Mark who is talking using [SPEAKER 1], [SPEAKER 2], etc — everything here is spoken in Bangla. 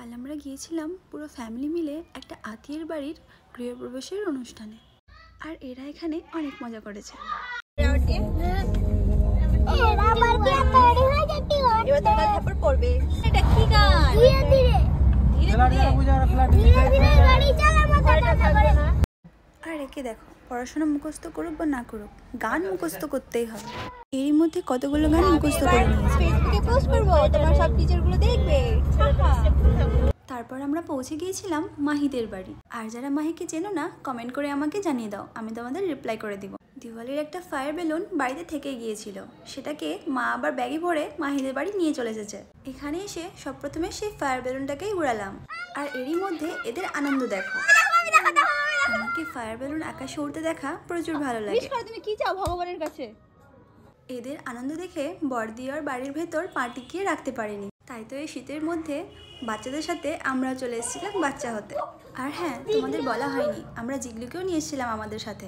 [SPEAKER 1] কাল আমরা গিয়েছিলাম পুরো ফ্যামিলি মিলে একটা আত্মীয়ের বাড়ির গৃহপ্রবেশের অনুষ্ঠানে, আর এরা এখানে অনেক মজা করেছে। আর একে দেখো, পড়াশোনা মুখস্থ করুক বা না করুক, গান মুখস্থ করতেই হবে। এরই মধ্যে কতগুলো গান মুখস্থ করে নিয়েছে। তারপর আমরা পৌঁছে গিয়েছিলাম মাহিদের বাড়ি। আর যারা মাহিকে চেনো না, কমেন্ট করে আমাকে জানিয়ে দাও, আমি তোমাদের রিপ্লাই করে দিব। দিওয়ালির একটা ফায়ার বেলুন বাড়িতে থেকে গিয়েছিল, সেটাকে মা আবার ব্যাগে ভরে মাহিদের বাড়ি নিয়ে চলে এসেছে। এখানে এসে সব প্রথমে সেই ফায়ার বেলুনটাকেই উড়ালাম, আর এরই মধ্যে এদের আনন্দ দেখো। আমাকে ফায়ার বেলুন আকাশে উড়তে দেখা প্রচুর ভালো লাগে।
[SPEAKER 2] তুমি কি চাও ভগবানের কাছে?
[SPEAKER 1] এদের আনন্দ দেখে বড়দি আর বাড়ির ভেতর পা টিকিয়ে রাখতে পারিনি, তাই তো এই শীতের মধ্যে বাচ্চাদের সাথে আমরাও চলে এসেছিলাম বাচ্চা হতে। আর হ্যাঁ, তোমাদের বলা হয়নি, আমরা জিগলুকেও নিয়ে এসেছিলাম আমাদের সাথে।